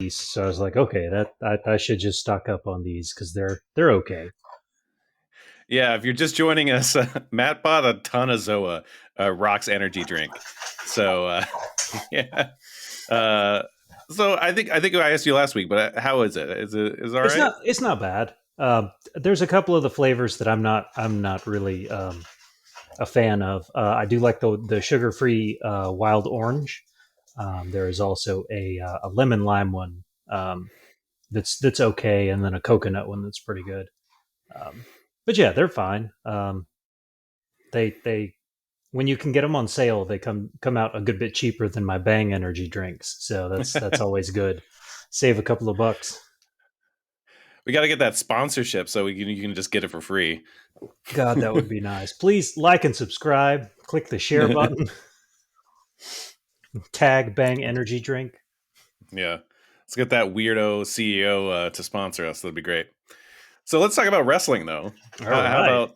release, so I was like, okay, that I should just stock up on these because they're okay. Yeah, if you're just joining us, Matt bought a ton of Zoa Rocks energy drink. So yeah. Uh, so I think I asked you last week, but how is it? Is it all right? It's not bad. There's a couple of the flavors that I'm not really a fan of. I do like the sugar free wild orange. There is also a lemon lime one that's okay, and then a coconut one that's pretty good. But yeah, they're fine. They when you can get them on sale, they come out a good bit cheaper than my Bang energy drinks. So that's always good. Save a couple of bucks. We got to get that sponsorship so you can just get it for free. God, that would be nice. Please like and subscribe. Click the share button. Tag Bang energy drink. Yeah, let's get that weirdo CEO to sponsor us. That'd be great. So let's talk about wrestling, though. All How right.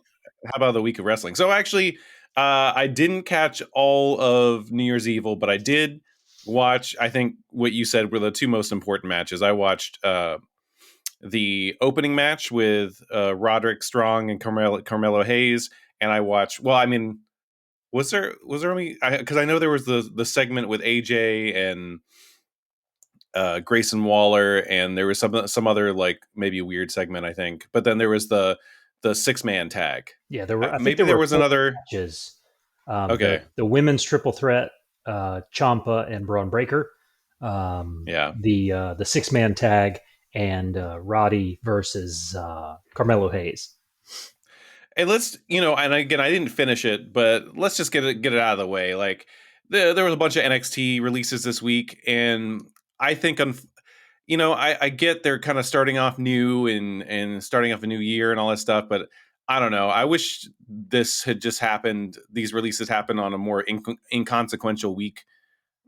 about the week of wrestling? So actually, I didn't catch all of New Year's Evil, but I did watch. I think what you said were the two most important matches. I watched the opening match with Roderick Strong and Carmelo Hayes, and I watched. Well, I mean, was there only because I know there was the segment with AJ and Grayson Waller, and there was some other like maybe weird segment, I think. But then there was the 6-man tag. Yeah, there were. I think Maybe there there were was 4 another. matches. Okay, The women's triple threat, Ciampa and Braun Breaker. yeah. The 6-man tag and Roddy versus Carmelo Hayes. And let's and again, I didn't finish it, but let's just get it out of the way. Like there was a bunch of NXT releases this week, and I think I get they're kind of starting off new and starting off a new year and all that stuff, but I don't know. I wish this had just happened. These releases happened on a more inconsequential week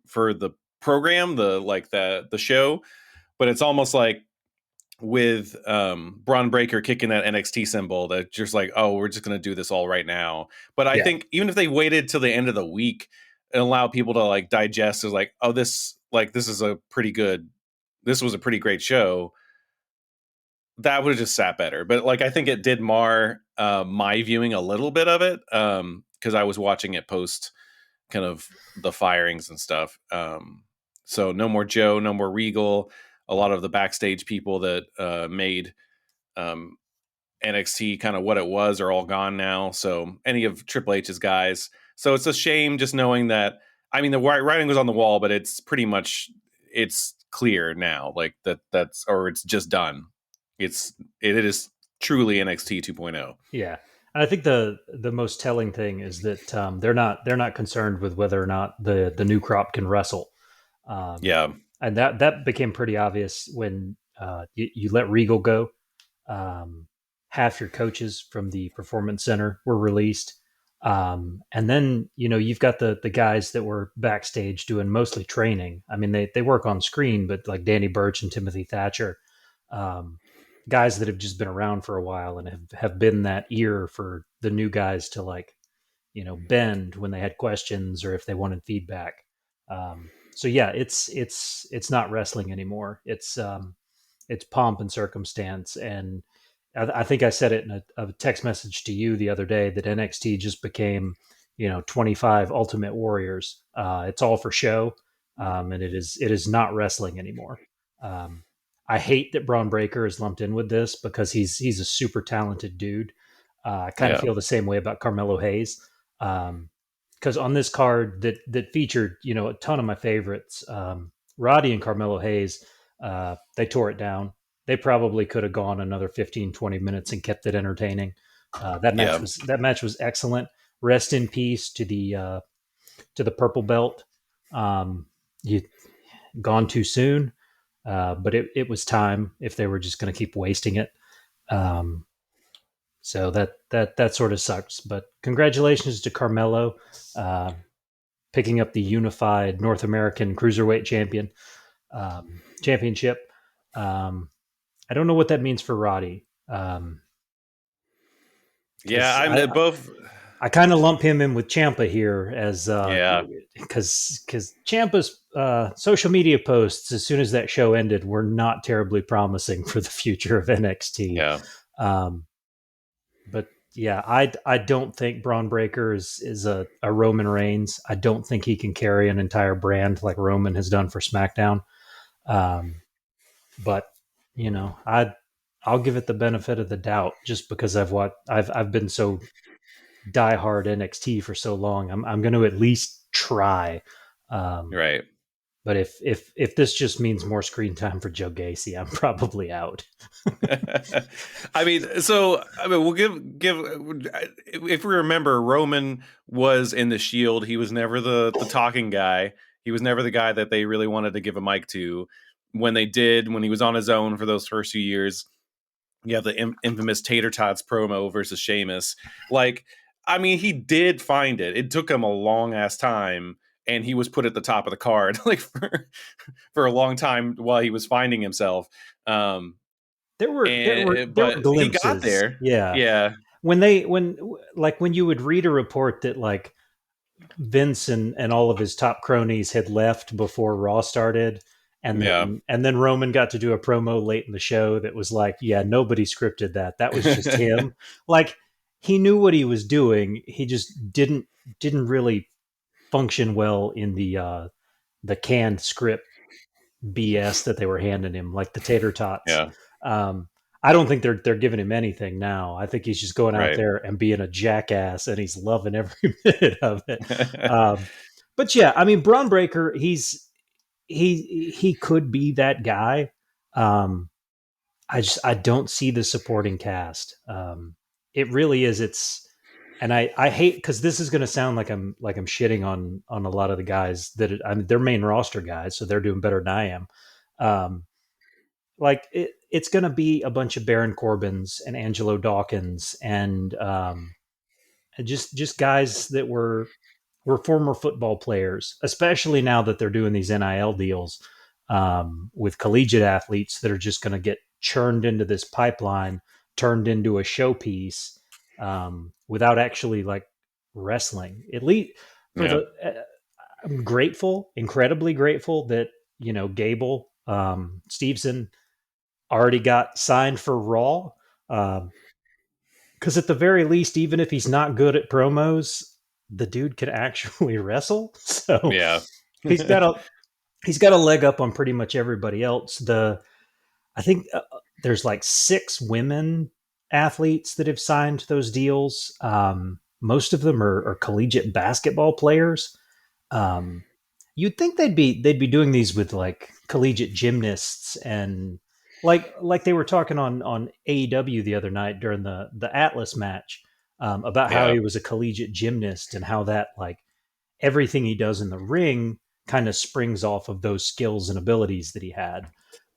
for the program, the show. But it's almost like with Braun Breaker kicking that NXT symbol that just like, oh, we're just gonna do this all right now. But I Yeah. think even if they waited till the end of the week and allow people to like digest is like, oh, this is a pretty good, this was a pretty great show, that would have just sat better. But like I think it did mar my viewing a little bit of it. Because I was watching it post kind of the firings and stuff. So no more Joe, no more Regal. A lot of the backstage people that made NXT kind of what it was are all gone now. So any of Triple H's guys. So it's a shame just knowing that. I mean, the writing was on the wall, but it's pretty much it's clear now. Like or it's just done. It is truly NXT 2.0. Yeah. And I think the most telling thing is that they're not concerned with whether or not the new crop can wrestle. Yeah. And that became pretty obvious when you let Regal go. Half your coaches from the Performance Center were released. And then, you've got the guys that were backstage doing mostly training. I mean, they work on screen, but like Danny Burch and Timothy Thatcher, guys that have just been around for a while and have been that ear for the new guys to like, bend when they had questions or if they wanted feedback. So yeah, it's not wrestling anymore. It's pomp and circumstance. And I think I said it in a text message to you the other day that NXT just became, 25 Ultimate Warriors. It's all for show, and it is not wrestling anymore. I hate that Braun Breaker is lumped in with this because he's a super talented dude. I kind of Yeah. feel the same way about Carmelo Hayes. Because on this card that featured, a ton of my favorites, Roddy and Carmelo Hayes, they tore it down. They probably could have gone another 15, 20 minutes and kept it entertaining. That match was excellent. Rest in peace to the purple belt. You gone too soon, but it was time if they were just going to keep wasting it. So that sort of sucks. But congratulations to Carmelo, picking up the unified North American Cruiserweight championship. I don't know what that means for Roddy. Yeah, I'm both. I kind of lump him in with Champa here as Yeah, because Champa's social media posts as soon as that show ended were not terribly promising for the future of NXT. yeah. Um, but yeah, I don't think Braun Breaker is a Roman Reigns. I don't think he can carry an entire brand like Roman has done for SmackDown. Um, but you know, I'll give it the benefit of the doubt just because I've been so diehard NXT for so long. I'm going to at least try. Um, Right. but if this just means more screen time for Joe Gacy, I'm probably out. We'll give if we remember, Roman was in the Shield. He was never the talking guy. He was never the guy that they really wanted to give a mic to. When they did, when he was on his own for those first few years, you have the infamous Tater Tots promo versus Sheamus. Like, I mean, he did find it. It took him a long ass time, and he was put at the top of the card like for a long time while he was finding himself. Um, There were but he got glimpses. there. Yeah. Yeah, When you would read a report that like Vince and all of his top cronies had left before Raw started, yeah, and then Roman got to do a promo late in the show that was like, yeah, nobody scripted that. That was just him. Like he knew what he was doing. He just didn't really function well in the canned script BS that they were handing him, like the tater tots. yeah. Um, I don't think they're giving him anything now. I think he's just going out Right. there and being a jackass, and he's loving every minute of it. Um, but yeah, I mean, Braun Breaker, he could be that guy. Um, I don't see the supporting cast. It really is. And I hate because this is going to sound like I'm shitting on a lot of the guys I mean they're main roster guys, so they're doing better than I am. Um, it's going to be a bunch of Baron Corbins and Angelo Dawkins and just guys that were former football players, especially now that they're doing these NIL deals with collegiate athletes that are just going to get churned into this pipeline, turned into a showpiece without actually like wrestling. At least for Yeah, I'm grateful, incredibly grateful that Gable Steveson already got signed for Raw. Because at the very least, even if he's not good at promos, the dude can actually wrestle. So yeah, he's got a he's got a leg up on pretty much everybody else. I think there's like 6 women athletes that have signed those deals. Most of them are collegiate basketball players. Um, you'd think they'd be doing these with like collegiate gymnasts and like they were talking on AEW the other night during the Atlas match about how yeah, he was a collegiate gymnast and how that like everything he does in the ring kind of springs off of those skills and abilities that he had.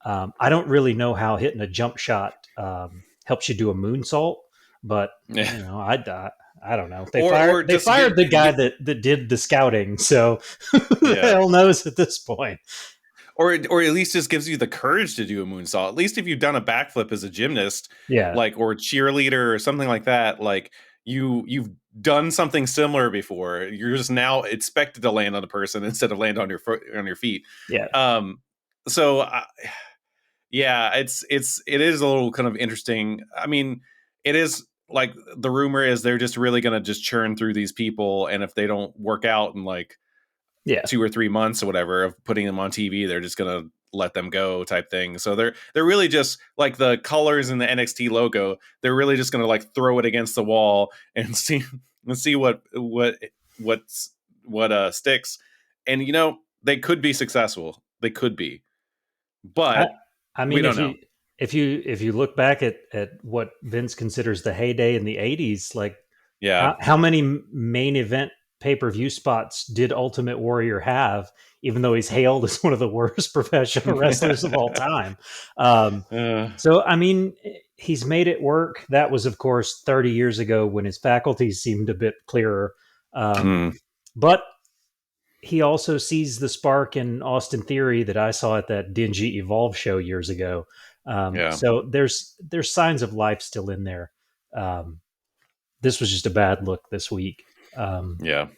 I don't really know how hitting a jump shot helps you do a moonsault, but yeah. I don't know. They fired Or they just fired the guy get that did the scouting, so who the yeah. hell knows at this point? Or at least just gives you the courage to do a moonsault. At least if you've done a backflip as a gymnast, Yeah, like or a cheerleader or something like that, like you've done something similar before. You're just now expected to land on a person instead of land on your foot on your feet. yeah. Um, so yeah, it is a little kind of interesting. I mean, it is like the rumor is they're just really going to just churn through these people, and if they don't work out in like Yeah. 2 or 3 months or whatever of putting them on TV, they're just gonna let them go type thing. So they're really just like the colors in the NXT logo. They're really just gonna like throw it against the wall and see what sticks. And they could be successful. They could be, I but I we mean don't know. if you look back at what Vince considers the heyday in the 80s, like Yeah, how many main event pay-per-view spots did Ultimate Warrior have, even though he's hailed as one of the worst professional wrestlers of all time? Um, uh, so, I mean, he's made it work. That was, of course, 30 years ago when his faculties seemed a bit clearer. Um, mm, but he also sees the spark in Austin Theory that I saw at that dingy Evolve show years ago. yeah, So there's signs of life still in there. Um, this was just a bad look this week. Um, Yeah.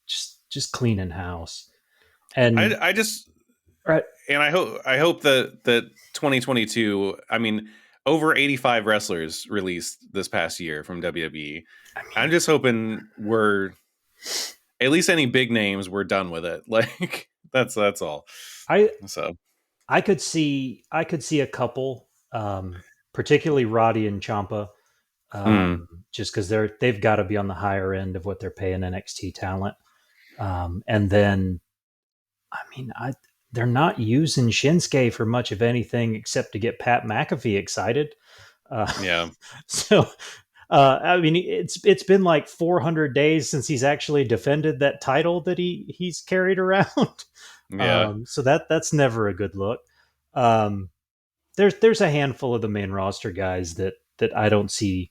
just cleaning house. And I just right, and I hope that 2022. I mean, over 85 wrestlers released this past year from WWE. I I'm mean, just hoping we're at least any big names we're done with it. Like that's all. I So I could see a couple, particularly Roddy and Champa, mm, just because they've got to be on the higher end of what they're paying NXT talent. And then, I mean, they're not using Shinsuke for much of anything except to get Pat McAfee excited. Uh, yeah, so, I mean, it's been like 400 days since he's actually defended that title that he's carried around. yeah, So that's never a good look. Um, there's a handful of the main roster guys that I don't see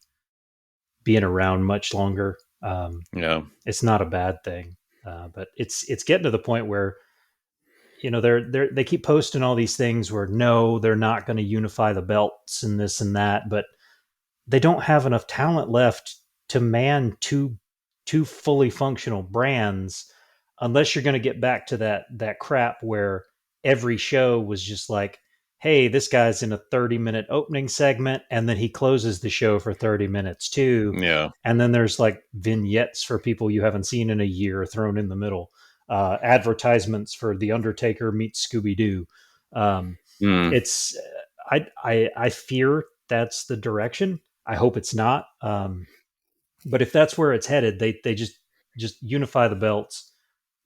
being around much longer. yeah, It's not a bad thing, but it's getting to the point where they keep posting all these things where no, they're not going to unify the belts and this and that, but they don't have enough talent left to man two fully functional brands unless you're going to get back to that crap where every show was just like, hey, this guy's in a 30-minute opening segment and then he closes the show for 30 minutes too, yeah, and then there's like vignettes for people you haven't seen in a year thrown in the middle, advertisements for The Undertaker meets Scooby-Doo. um, mm, it's I fear that's the direction. I hope it's not. But if that's where it's headed, they just unify the belts,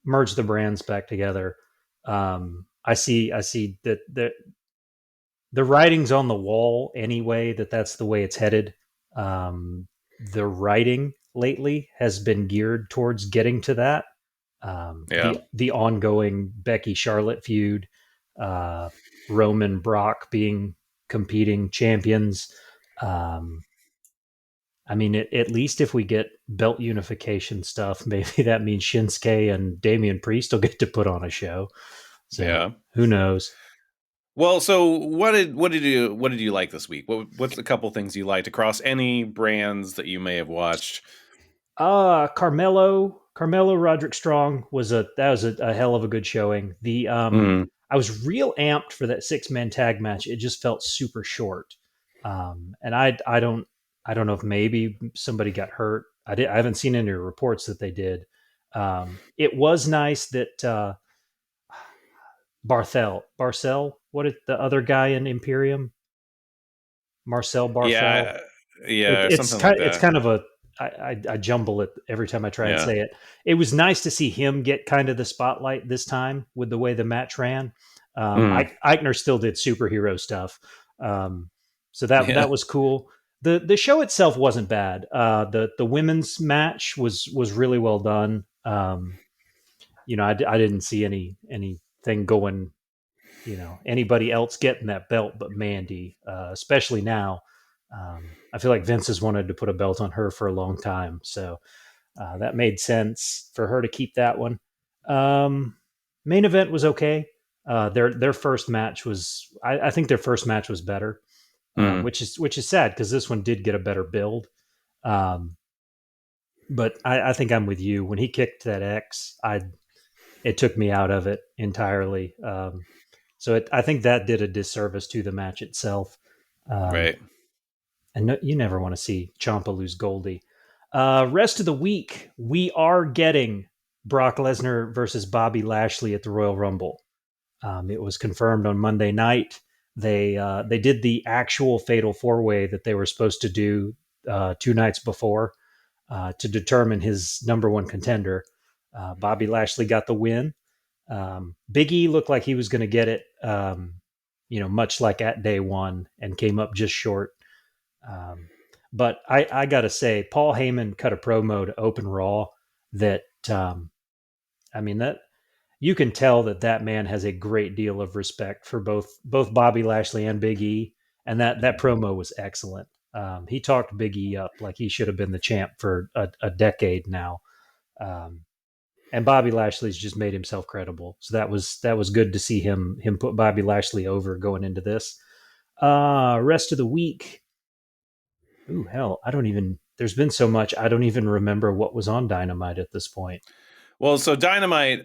merge the brands back together. I see that the writing's on the wall anyway. That's the way it's headed. The writing lately has been geared towards getting to that. yeah, The ongoing Becky Charlotte feud, uh, Roman Brock being competing champions. Um, I mean, at least if we get belt unification stuff, maybe that means Shinsuke and Damian Priest will get to put on a show. So yeah. who knows? Well, so what did you like this week? What's a couple things you liked across any brands that you may have watched? Carmelo Roderick Strong was a hell of a good showing. Mm, I was real amped for that 6-man tag match. It just felt super short. And I don't know if maybe somebody got hurt. I haven't seen any reports that they did. It was nice that Barcel, what is the other guy in Imperium? Marcel Barthel. yeah, yeah, or something like It's that. kind of a I jumble it every time I try and Yeah. say it. It was nice to see him get kind of the spotlight this time with the way the match ran. Mm, Eichner still did superhero stuff, um, so that yeah. was cool. The show itself wasn't bad. The women's match was really well done. I didn't see anything going, anybody else getting that belt but Mandy, especially now. I feel like Vince has wanted to put a belt on her for a long time, so that made sense for her to keep that one. Um, Main event was okay. Their first match was, I think their first match was better, Mm, which is sad because this one did get a better build. Um, but I think I'm with you. When he kicked that X, it took me out of it entirely. I think that did a disservice to the match itself. Um, right. and no, you never want to see Ciampa lose Goldie. Rest of the week, we are getting Brock Lesnar versus Bobby Lashley at the Royal Rumble. It was confirmed on Monday night. They did the actual Fatal 4-Way that they were supposed to do 2 nights before to determine his number one contender. Bobby Lashley got the win. Big E looked like he was going to get it, much like at day one, and came up just short. Um, but I got to say, Paul Heyman cut a promo to open Raw that, I mean, that you can tell that man has a great deal of respect for both Bobby Lashley and Big E, and that promo was excellent. He talked Big E up like he should have been the champ for a decade now. Um, and Bobby Lashley's just made himself credible. So that was good to see him put Bobby Lashley over going into this. Rest of the week. Ooh, hell, I don't even. there's been so much, I don't even remember what was on Dynamite at this point. Well, so Dynamite,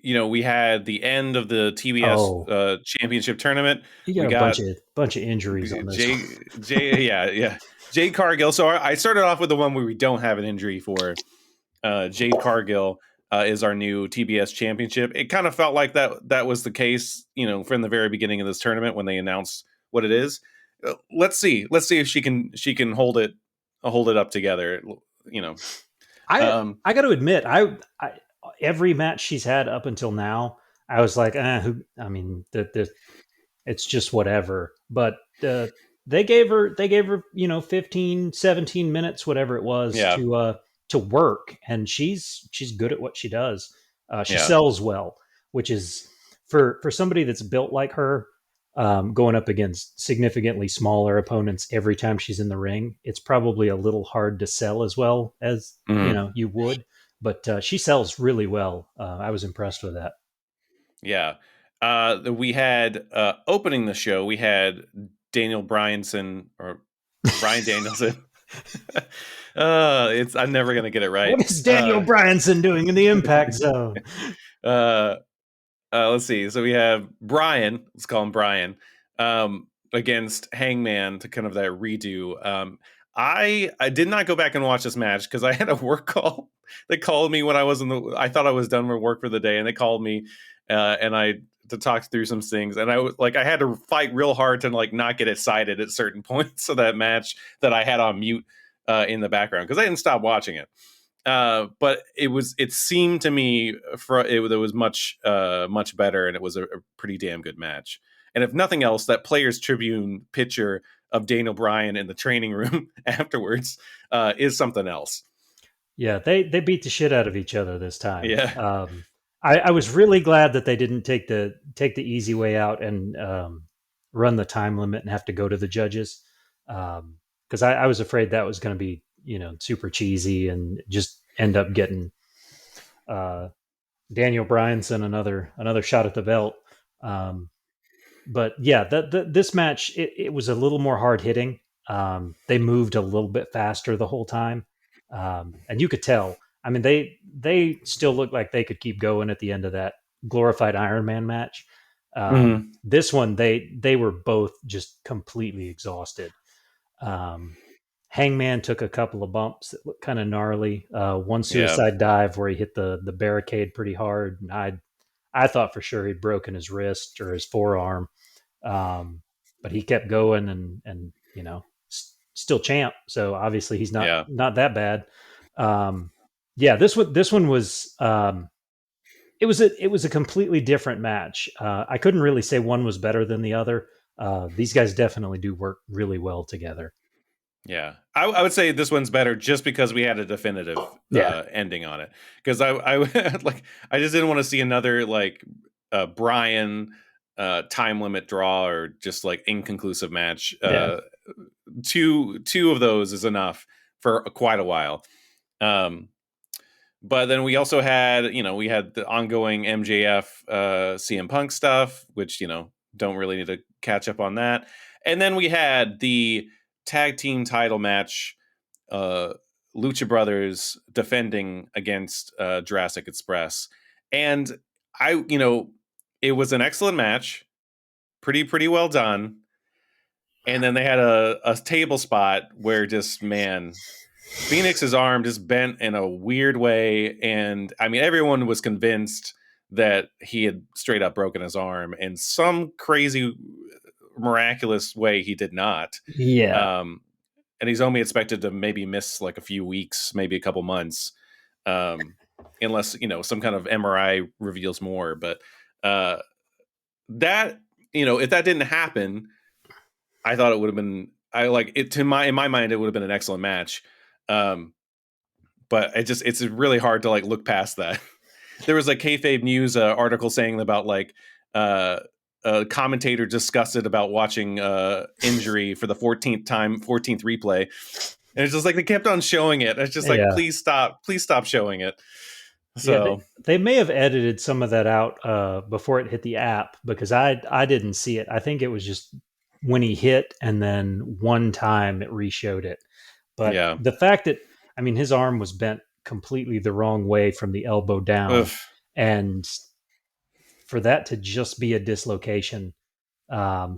we had the end of the TBS Oh, championship tournament. you got We a got bunch of injuries on this one. Yeah, Jade Cargill. So I started off with the one where we don't have an injury for. Jade Cargill is our new TBS championship. It kind of felt like that was the case, from the very beginning of this tournament when they announced what it is. Let's see if she can hold it up together. You know, I um, I got to admit, I every match she's had up until now, I was like, I mean, the it's just whatever. But they gave her 15, 17 minutes, whatever it was, yeah, to work, and she's good at what she does. She yeah. sells well, which is for somebody that's built like her. Going up against significantly smaller opponents every time she's in the ring, it's probably a little hard to sell as well as Mhm. you would. But she sells really well. I was impressed with that. Yeah. We had opening the show. We had Daniel Bryanson or Brian Danielson. It's I'm never gonna get it right. What is Daniel Bryanson doing in the Impact Zone? Uh, let's see. So we have Brian. Let's call him Brian. Against Hangman to kind of that redo. I did not go back and watch this match because I had a work call. They called me when I was I thought I was done with work for the day, and they called me, and I to talk through some things, and I had to fight real hard to like not get excited at certain points of that match that I had on mute in the background because I didn't stop watching it. But it seemed to me it was much better, and it was a pretty damn good match. And if nothing else, that Players Tribune picture of Daniel Bryan in the training room afterwards is something else. Yeah, they beat the shit out of each other this time. Yeah, I was really glad that they didn't take the easy way out and run the time limit and have to go to the judges, because I was afraid that was going to be super cheesy and just end up getting uh, Daniel Bryanson another shot at the belt. Um, but yeah, this match, it was a little more hard hitting. They moved a little bit faster the whole time, and you could tell. I mean, they still looked like they could keep going at the end of that glorified Iron Man match. hmm This one, they were both just completely exhausted. Um, Hangman took a couple of bumps that looked kind of gnarly. One yeah, suicide dive where he hit the barricade pretty hard, and I thought for sure he'd broken his wrist or his forearm. Um, but he kept going and still champ. So obviously he's yeah, not that bad. Um, yeah, this one was it was a completely different match. I couldn't really say one was better than the other. These guys definitely do work really well together. yeah. I would say this one's better just because we had a definitive Yeah, ending on it. Because I like I just didn't want to see another like Brian time limit draw or just like inconclusive match. yeah, Two of those is enough for quite a while. Um, but then we also had, we had the ongoing MJF CM Punk stuff, which, don't really need to catch up on that. And then we had the tag team title match, uh, Lucha Brothers defending against Jurassic Express. And it was an excellent match, pretty well done. And then they had a table spot where just, man, Phoenix's arm just bent in a weird way, and I mean, everyone was convinced that he had straight up broken his arm. In some crazy, miraculous way, he did not. yeah, Um, and he's only expected to maybe miss like a few weeks, maybe a couple months, um, unless some kind of MRI reveals more. But uh, that if that didn't happen, I thought it would have been. I like it to my in my mind, it would have been an excellent match. Um, but it's really hard to like look past that. There was a kayfabe news article saying about like uh, a commentator disgusted about watching injury for the 14th replay, and it's just like they kept on showing it. It's just like yeah. please stop showing it. Yeah, So they may have edited some of that out before it hit the app because I didn't see it. I think it was just when he hit and then one time it reshowed it. But Yeah. the fact that, I mean, his arm was bent completely the wrong way from the elbow down, Ugh. and for that to just be a dislocation,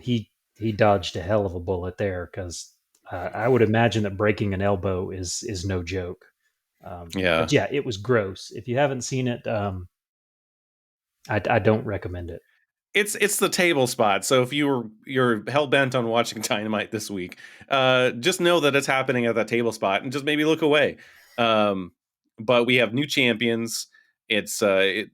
he dodged a hell of a bullet there because I would imagine that breaking an elbow is no joke. But Yeah. yeah, it was gross. If you haven't seen it, I don't recommend it. It's the table spot. So if you're hell bent on watching Dynamite this week, just know that it's happening at that table spot, and just maybe look away. Um, but we have new champions. It's they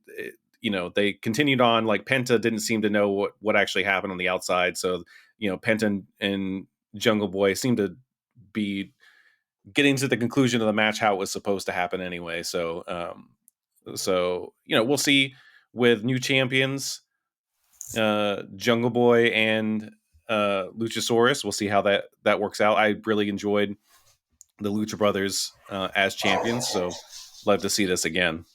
continued on. Like Penta didn't seem to know what actually happened on the outside, so Penta and Jungle Boy seemed to be getting to the conclusion of the match how it was supposed to happen anyway. So we'll see with new champions, Jungle Boy and Luchasaurus. We'll see how that works out. I really enjoyed the Lucha Brothers as champions, so love to see this again.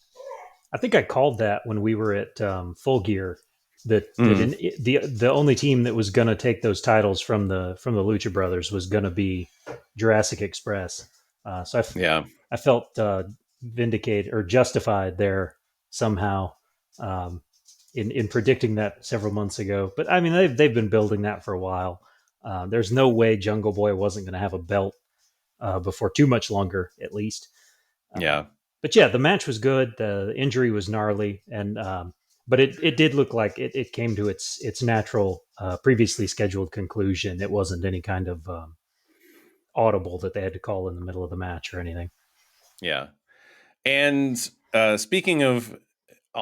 I think I called that when we were at Full Gear that Mm, the only team that was going to take those titles from the Lucha Brothers was going to be Jurassic Express. So yeah, I felt vindicated or justified there somehow um, in predicting that several months ago. But I mean, they've been building that for a while. There's no way Jungle Boy wasn't going to have a belt before too much longer, at least. Um, yeah, but yeah, the match was good. The injury was gnarly, and but it did look like it came to its natural, previously scheduled conclusion. It wasn't any kind of audible that they had to call in the middle of the match or anything. yeah. And speaking of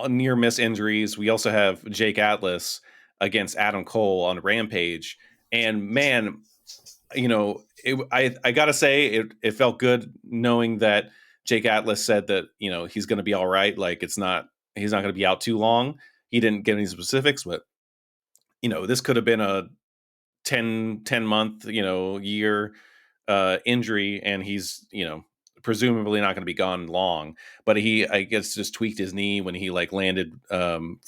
near miss injuries, we also have Jake Atlas against Adam Cole on Rampage. And man, I gotta say it felt good knowing that Jake Atlas said that he's going to be all right. Like he's not going to be out too long. He didn't get any specifics, but this could have been a 10 month year injury, and he's presumably not going to be gone long. But he, I guess, just tweaked his knee when he like landed from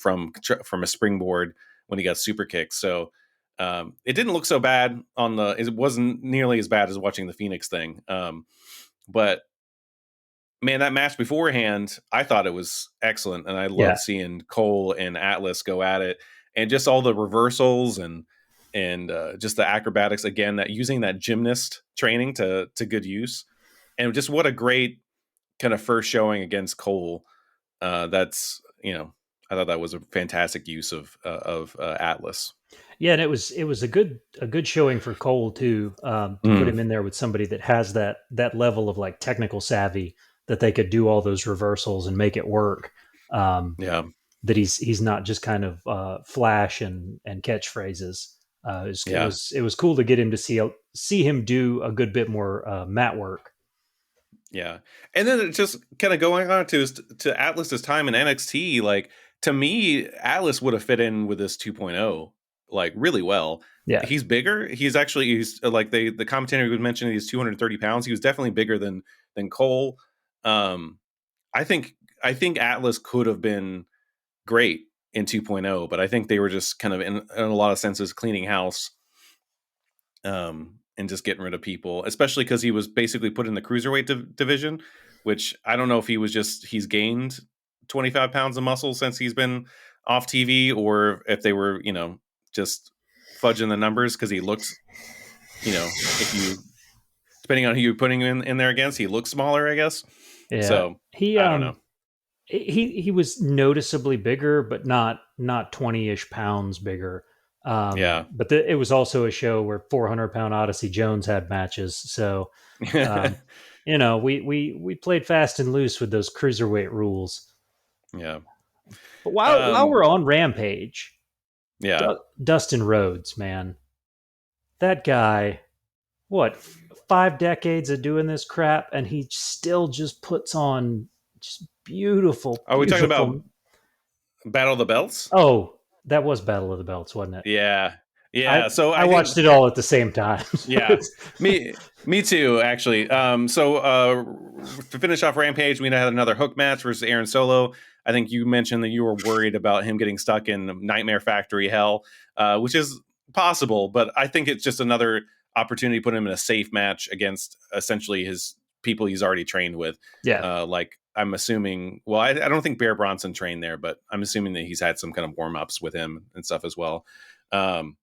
a springboard when he got super kicked. So it didn't look so bad on the. It wasn't nearly as bad as watching the Phoenix thing. But man, that match beforehand, I thought it was excellent, and I Yeah, loved seeing Cole and Atlas go at it, and just all the reversals and just the acrobatics again. That using that gymnast training to good use, and just what a great kind of first showing against Cole. That's I thought that was a fantastic use of Atlas. yeah, and it was a good showing for Cole too, to put Mm, him in there with somebody that has that level of like technical savvy that they could do all those reversals and make it work. Um, yeah, that he's not just kind of flash and catchphrases. yeah. It was cool to get him to see him do a good bit more mat work. Yeah. And then it's just kind of going on to Atlas's time in NXT. Like, to me, Atlas would have fit in with this 2.0 like really well. Yeah, He's bigger. He's like the commentator who mentioned he's 230 pounds. He was definitely bigger than Cole. Um, I think I think Atlas could have been great in 2.0, but I think they were just kind of in a lot of senses cleaning house, and just getting rid of people, especially because he was basically put in the cruiserweight division, which I don't know if he's gained 25 pounds of muscle since he's been off TV, or if they were, just fudging the numbers because he looks, if you, depending on who you're putting in there against, he looks smaller, I guess. yeah. So I don't know. He was noticeably bigger, but not 20-ish pounds bigger. Yeah. But it was also a show where 400-pound Odyssey Jones had matches, so um, we played fast and loose with those cruiserweight rules. Yeah. But while Um, we're on Rampage, yeah. Dustin Rhodes, man, that guy, what, 5 decades of doing this crap, and he still just puts on just beautiful, Are we talking about beautiful. Battle of the Belts? Oh, that was Battle of the Belts, wasn't it? Yeah. I Yeah. So I I watched think it all at the same time. Yeah, me too, actually. So to finish off Rampage, we had another hook match versus Aaron Solo. I think you mentioned that you were worried about him getting stuck in Nightmare Factory hell, which is possible, but I think it's just another opportunity to put him in a safe match against essentially his people he's already trained with. Yeah. Like I'm assuming, well, I don't think Bear Bronson trained there, but I'm assuming that he's had some kind of warm ups with him and stuff as well. So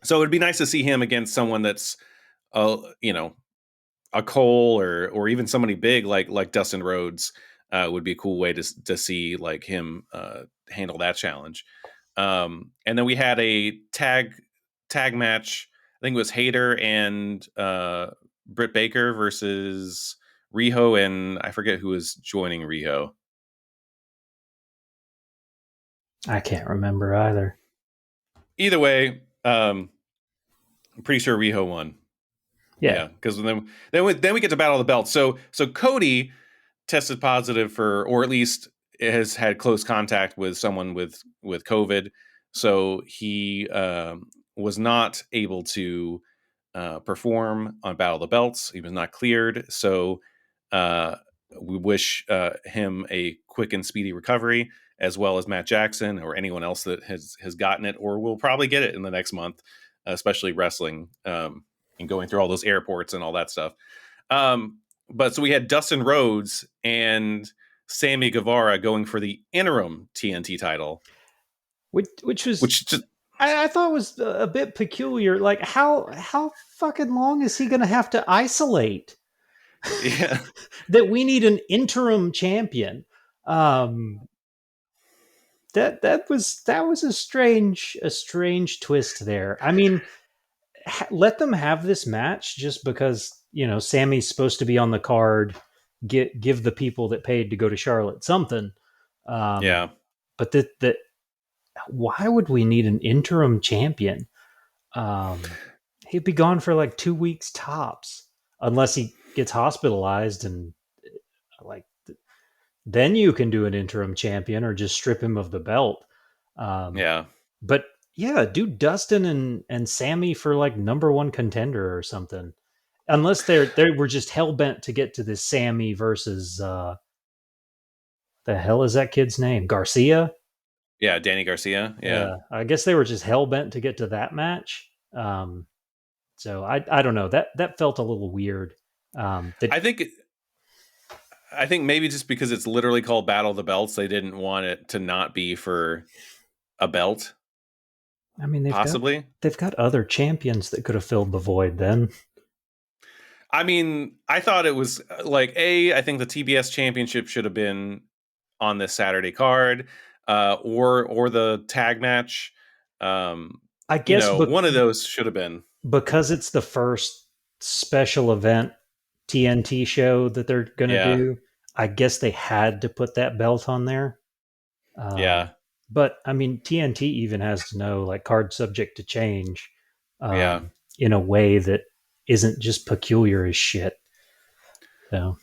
it'd be nice to see him against someone that's, you know, a Cole or even somebody big like Dustin Rhodes. Would be a cool way to see like him handle that challenge. And then we had a tag match. I think it was Hayter and Britt Baker versus Riho, and I forget who was joining Riho. I can't remember either. Either way, I'm pretty sure Riho won. Yeah, because then we get to Battle of the Belts. So Cody tested positive for, or at least has had close contact with someone with COVID. So he was not able to perform on Battle of the Belts. He was not cleared. So we wish him a quick and speedy recovery, as well as Matt Jackson or anyone else that has gotten it or will probably get it in the next month, especially wrestling and going through all those airports and all that stuff. But so we had Dustin Rhodes and Sammy Guevara going for the interim TNT title, which was just, I thought was a bit peculiar. Like how fucking long is he going to have to isolate? Yeah. That we need an interim champion. That was a strange twist there. I mean, let them have this match just because, you know, Sammy's supposed to be on the card. Give the people that paid to go to Charlotte something. Yeah. But that why would we need an interim champion? He'd be gone for like 2 weeks tops, unless he gets hospitalized, and like then you can do an interim champion or just strip him of the belt. Yeah. But yeah, do Dustin and Sammy for like number one contender or something. Unless they were just hell bent to get to this Sammy versus the hell is that kid's name? Garcia? Yeah, Danny Garcia. Yeah. I guess they were just hell bent to get to that match. So I don't know. That felt a little weird. I think maybe just because it's literally called Battle of the Belts, they didn't want it to not be for a belt. I mean, they've got other champions that could have filled the void then. I mean, I thought it was like I think the TBS championship should have been on this Saturday card, or the tag match. I guess one of those should have been, because it's the first special event TNT show that they're going to do. I guess they had to put that belt on there. Yeah. But I mean, TNT even has to know like card subject to change. In a way that isn't just peculiar as shit. So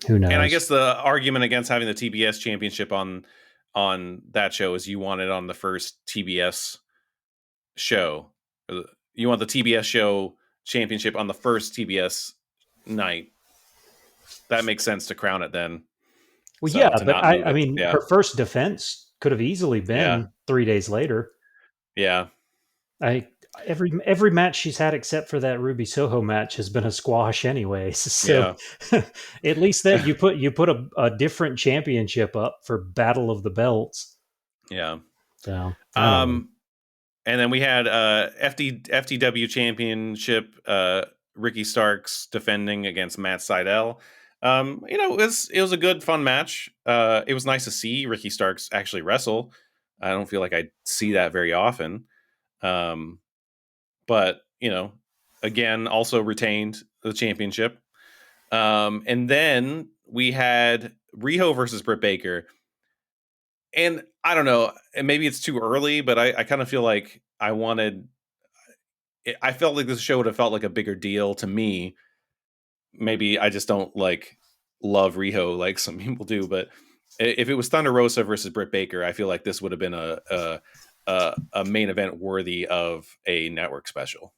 who knows? And I guess the argument against having the TBS championship on that show is you want it on the first TBS show. You want the TBS show championship on the first TBS night. That makes sense to crown it then. Well, so, yeah, but I mean, her first defense could have easily been 3 days later. Yeah. Every match she's had except for that Ruby Soho match has been a squash anyways. So at least that you put a different championship up for Battle of the Belts. Yeah. So and then we had FTW championship, Ricky Starks defending against Matt Sydal. It was a good, fun match. It was nice to see Ricky Starks actually wrestle. I don't feel like I see that very often. But, again, also retained the championship. And then we had Riho versus Britt Baker. And I don't know, and maybe it's too early, but I kind of feel like I felt like this show would have felt like a bigger deal to me. Maybe I just don't love Riho like some people do, but if it was Thunder Rosa versus Britt Baker, I feel like this would have been a main event worthy of a network special.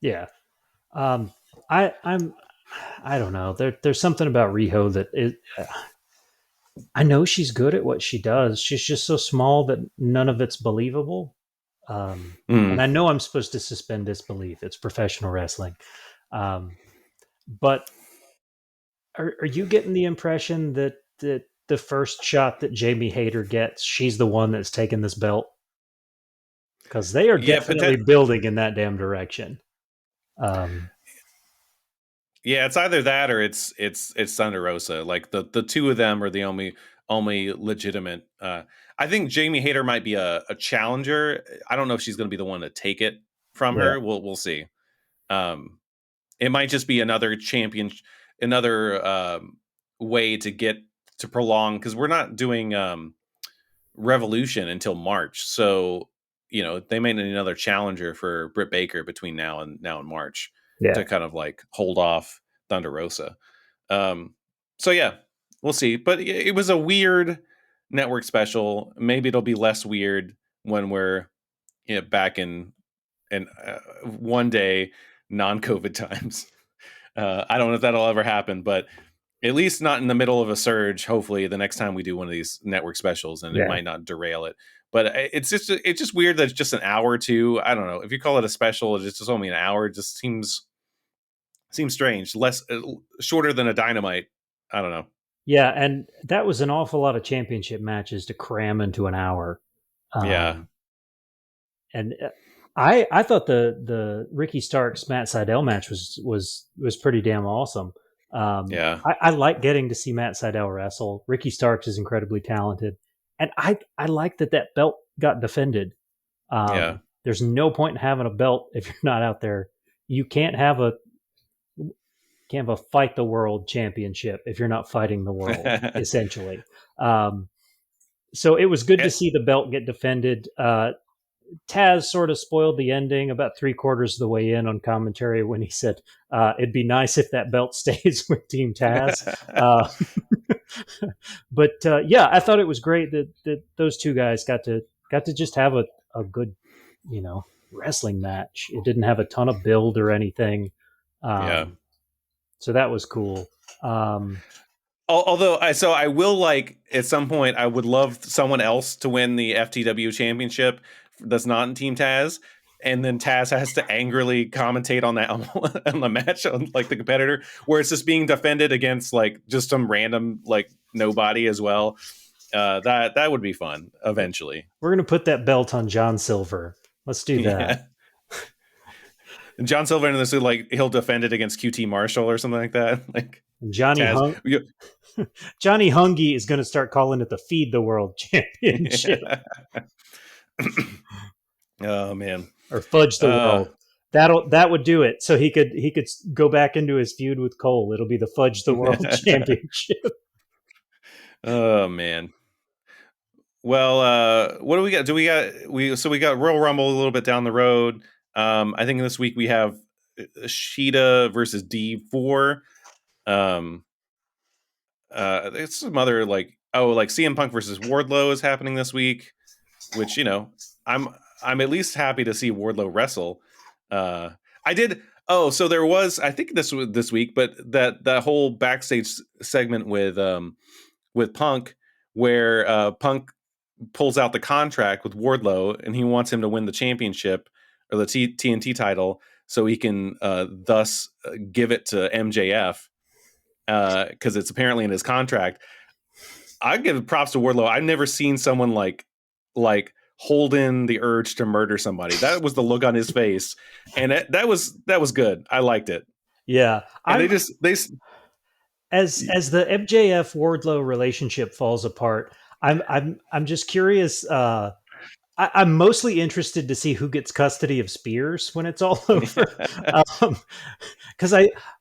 Yeah. I don't know. There's something about Riho that I know she's good at what she does. She's just so small that none of it's believable. And Mm. I know I'm supposed to suspend disbelief. It's professional wrestling. Um, but are you getting the impression that the first shot that Jamie Hayter gets, she's the one that's taking this belt? Because they are Yeah, definitely building in that damn direction. Um, yeah, it's either that or it's Thunder Rosa. Like the two of them are the only legitimate. I think Jamie Hayter might be a challenger. I don't know if she's going to be the one to take it from yeah, her. We'll see. Um, it might just be another champion, another way to get to prolong because we're not doing Revolution until March. So they may need another challenger for Britt Baker between now and March yeah, to kind of like hold off Thunder Rosa. Um, so yeah, we'll see. But it was a weird network special. Maybe it'll be less weird when we're back in one day non-COVID times. I don't know if that'll ever happen, but at least not in the middle of a surge. Hopefully, the next time we do one of these network specials, and it yeah. might not derail it. But it's just weird that it's just an hour or two. I don't know if you call it a special. It's just only an hour. It just seems strange. Less shorter than a Dynamite. I don't know. Yeah, and that was an awful lot of championship matches to cram into an hour. Yeah, Um, and I thought the Ricky Starks Matt Sydal match was pretty damn awesome. yeah, I like getting to see Matt Sydal wrestle. Ricky Starks is incredibly talented, and I like that belt got defended. yeah. There's no point in having a belt if you're not out there. You can't have a fight the world championship if you're not fighting the world, essentially. Um, so it was good to Eh, see the belt get defended. Taz sort of spoiled the ending about 3/4 of the way in on commentary when he said, "It'd be nice if that belt stays with Team Taz." Uh, but yeah, I thought it was great that those two guys got to just have a good, wrestling match. It didn't have a ton of build or anything, yeah. so that was cool. Um, Although I will like at some point I would love someone else to win the FTW championship that's not in Team Taz, and then Taz has to angrily commentate on that on the match on like the competitor where it's just being defended against like just some random like nobody as well. That would be fun eventually. we're gonna put that belt on John Silver. Let's do that. Yeah, and John Silver in this like he'll defend it against QT Marshall or something like that. Like And Taz, Johnny Hungy is going to start calling it the Feed the World Championship oh man. or Fudge the Uh, World. That would do it. So he could go back into his feud with Cole. It'll be the Fudge the World Championship. oh man. Well, what do we got? We got Royal Rumble a little bit down the road. I think this week we have Sheeta versus D4. Um, it's some other like CM Punk versus Wardlow is happening this week, which I'm I'm at least happy to see Wardlow wrestle. I did. Oh, so there was I think this was this week, but that whole backstage segment with Punk where Punk pulls out the contract with Wardlow and he wants him to win the championship or the TNT title so he can thus give it to MJF because it's apparently in his contract. I give props to Wardlow. I've never seen someone like hold in the urge to murder somebody. That was the look on his face, and that was good. I liked it. Yeah, And I'm they as the MJF Wardlow relationship falls apart. I'm just curious. I'm mostly interested to see who gets custody of Spears when it's all over, because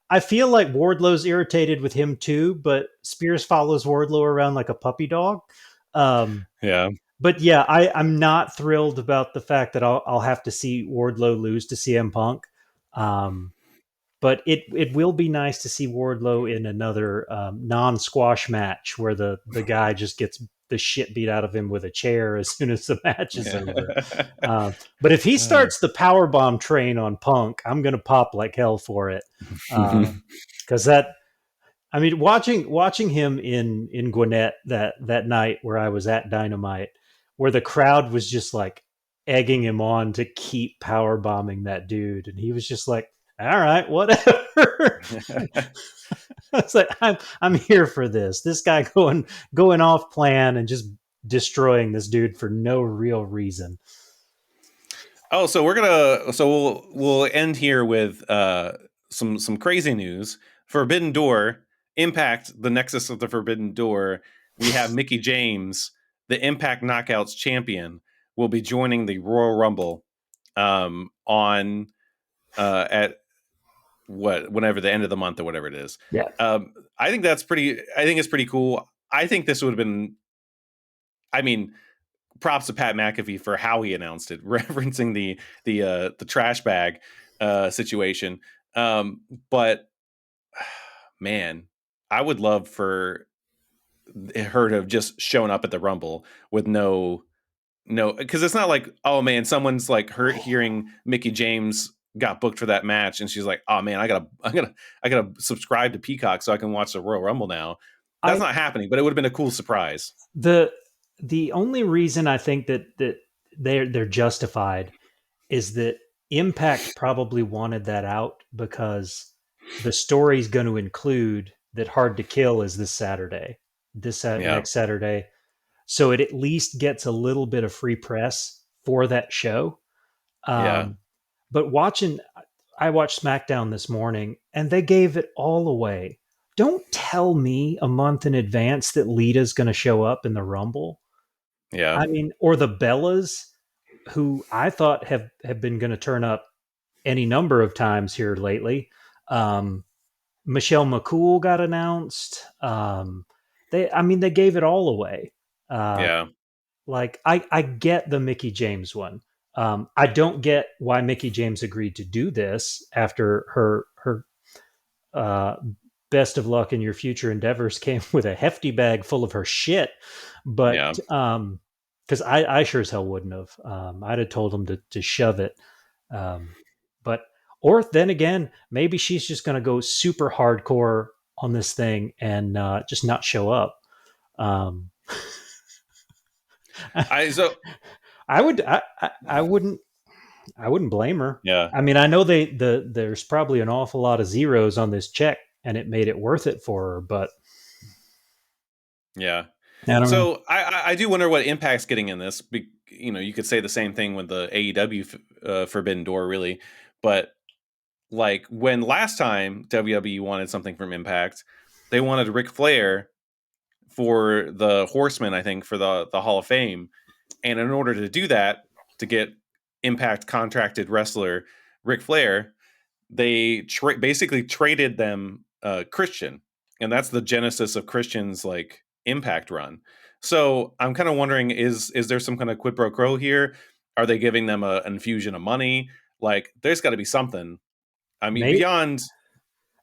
I feel like Wardlow's irritated with him too, but Spears follows Wardlow around like a puppy dog. Um, yeah. but yeah, I'm not thrilled about the fact that I'll have to see Wardlow lose to CM Punk. Um, but it will be nice to see Wardlow in another non squash match where the guy just gets the shit beat out of him with a chair as soon as the match is over. But if he Uh, starts the power bomb train on Punk, I'm gonna pop like hell for it. Because that, I mean, watching him in Gwinnett that night where I was at Dynamite, where the crowd was just like egging him on to keep power bombing that dude, and he was just like, "All right, whatever." I was like, I'm here for this. This guy going off plan and just destroying this dude for no real reason. Oh, we'll end here with some crazy news. Forbidden Door, Impact, the Nexus of the Forbidden Door. We have Mickie James, the Impact Knockouts champion, will be joining the Royal Rumble on at whenever the end of the month or whatever it is. Yeah. I think that's pretty. I think it's pretty cool. I think this would have been. I mean, props to Pat McAfee for how he announced it, referencing the trash bag situation. But man, I would love for her to have just shown up at the Rumble with no, because it's not like, oh man, someone's like hearing Mickie James got booked for that match, and she's like, oh man, I gotta subscribe to Peacock so I can watch the Royal Rumble now. That's I not happening, but it would have been a cool surprise. the the only reason I think that they're justified is that Impact probably wanted that out because the story's going to include that Hard to Kill is this Saturday, Yeah, next Saturday. So it at least gets a little bit of free press for that show. yeah, Um, but I watched SmackDown this morning and they gave it all away. Don't tell me a month in advance that Lita's going to show up in the Rumble. yeah, I mean, or the Bellas, who I thought have been going to turn up any number of times here lately. Um, Michelle McCool got announced. They gave it all away. Uh, yeah, like I get the Mickie James one. I don't get why Mickie James agreed to do this after her uh, best of luck in your future endeavors came with a hefty bag full of her shit. But yeah. because I sure as hell wouldn't have. I'd have told him to shove it. Um, but or then again, maybe she's just going to go super hardcore on this thing and just not show up. Um, I so I would I wouldn't blame her. yeah, I mean, I know there's probably an awful lot of zeros on this check, and it made it worth it for her. But yeah. I don't know. So I do wonder what Impact's getting in this. You could say the same thing with the AEW Forbidden Door, really. But like when last time WWE wanted something from Impact, they wanted Ric Flair for the Horsemen, I think, for the Hall of Fame. And in order to do that, to get Impact contracted wrestler Ric Flair, they basically traded them Christian, and that's the genesis of Christian's like Impact run. So I'm kind of wondering, is there some kind of quid pro quo here? Are they giving them an infusion of money? Like, there's got to be something. I mean, May, beyond,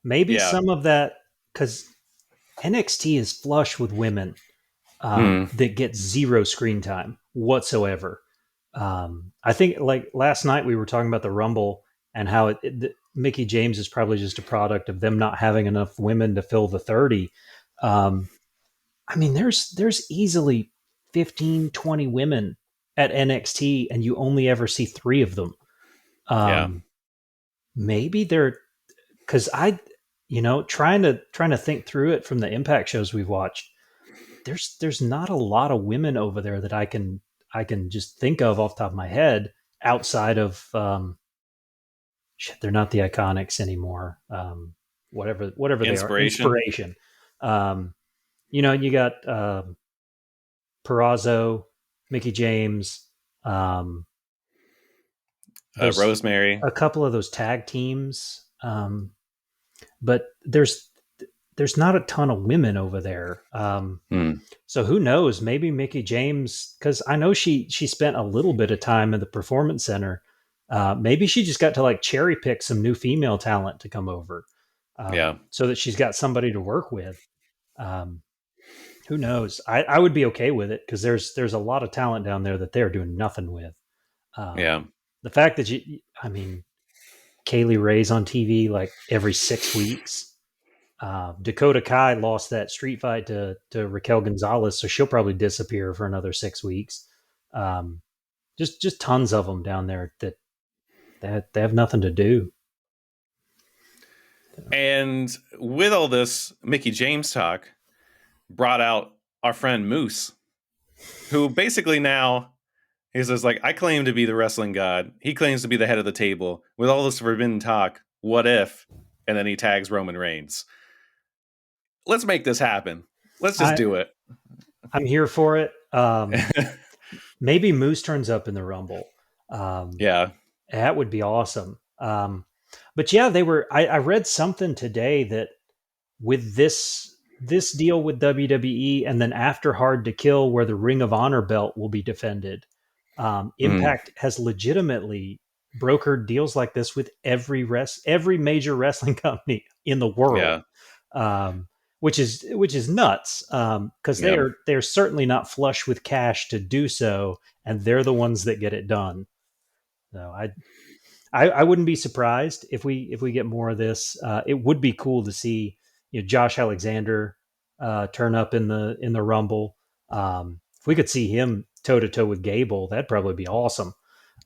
maybe yeah, some of that because NXT is flush with women mm, that get zero screen time whatsoever. I think like last night we were talking about the Rumble and how Mickie James is probably just a product of them not having enough women to fill the 30. Um, I mean, there's easily 15, 20 women at NXT, and you only ever see three of them. yeah, Um, maybe they're because trying to think through it from the Impact shows we've watched. There's not a lot of women over there that I can just think of off the top of my head outside of shit, they're not the Iconics anymore. Whatever they are, inspiration, Inspiration. Um, you got Perazzo, Mickie James. Um, those Rosemary, a couple of those tag teams, but there's not a ton of women over there. mm, So who knows? Maybe Mickie James, because I know she spent a little bit of time in the Performance Center. Maybe she just got to like cherry pick some new female talent to come over, yeah, so that she's got somebody to work with. Um, who knows? I would be okay with it because there's a lot of talent down there that they're doing nothing with. yeah, The fact that I mean, Kaylee Ray's on TV like every 6 weeks. Dakota Kai lost that street fight to Raquel Gonzalez, so she'll probably disappear for another 6 weeks. Um, just tons of them down there that they have nothing to do. And with all this Mickie James talk, brought out our friend Moose, who basically now he says, like, I claim to be the wrestling god. He claims to be the head of the table. With all this forbidden talk, what if? And then he tags Roman Reigns. Let's make this happen. Let's just do it. I'm here for it. Maybe Moose turns up in the Rumble. Yeah. That would be awesome. But yeah, they were. I read something today that with this deal with WWE, and then after Hard to Kill, where the Ring of Honor belt will be defended, Impact has legitimately brokered deals like this with every major wrestling company in the world, which is nuts, because they're certainly not flush with cash to do so, and they're the ones that get it done. So I wouldn't be surprised if we get more of this. It would be cool to see, Josh Alexander turn up in the Rumble. If we could see him toe to toe with Gable, that'd probably be awesome.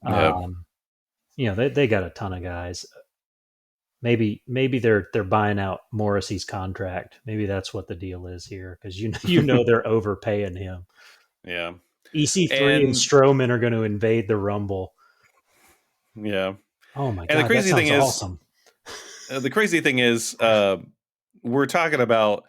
Yep. They got a ton of guys. Maybe they're buying out Morrissey's contract. Maybe that's what the deal is here, because they're overpaying him. Yeah. EC3 and Strowman are going to invade the Rumble. Yeah. Oh my god! And the crazy thing is, awesome. We're talking about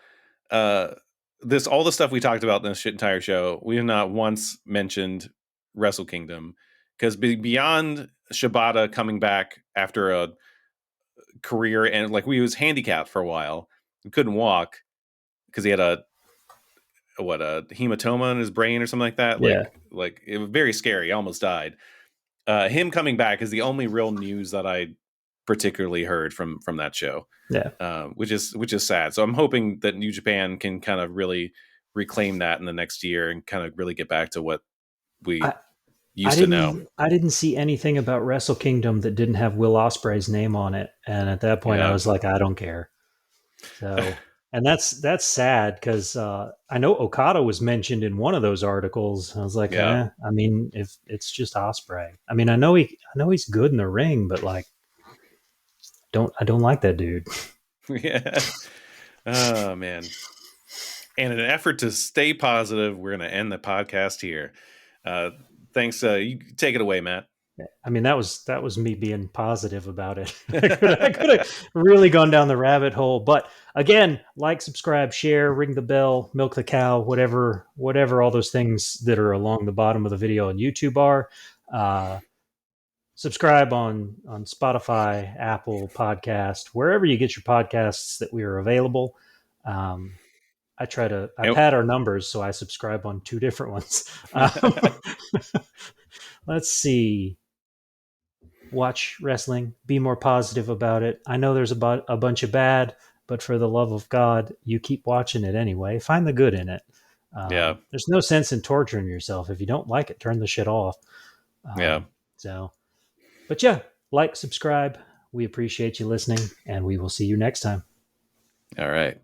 this, all the stuff we talked about in this entire show. We have not once mentioned Wrestle Kingdom, because beyond Shibata coming back after a career and he was handicapped for a while, he couldn't walk because he had a hematoma in his brain or something like that. Yeah. Like it was very scary. He almost died. Him coming back is the only real news that I particularly heard from that show. Yeah. Which is sad. So I'm hoping that New Japan can kind of really reclaim that in the next year and kind of really get back to what we used to know. I didn't see anything about Wrestle Kingdom that didn't have Will Ospreay's name on it, and at that point I was like, I don't care. So, and that's sad, because I know Okada was mentioned in one of those articles. I was like, I mean, if it's just Ospreay, I mean, I know he's good in the ring, but I don't like that dude. Yeah. Oh man. And in an effort to stay positive, we're going to end the podcast here. Thanks. You take it away, Matt. I mean, that was me being positive about it. I could have really gone down the rabbit hole, but again, like, subscribe, share, ring the bell, milk the cow, whatever all those things that are along the bottom of the video on YouTube are. Subscribe on Spotify, Apple Podcast, wherever you get your podcasts that we are available. I pad our numbers, so I subscribe on 2 different ones. Let's see. Watch wrestling. Be more positive about it. I know there's a bunch of bad, but for the love of God, you keep watching it anyway. Find the good in it. There's no sense in torturing yourself. If you don't like it, turn the shit off. But yeah, like, subscribe. We appreciate you listening, and we will see you next time. All right.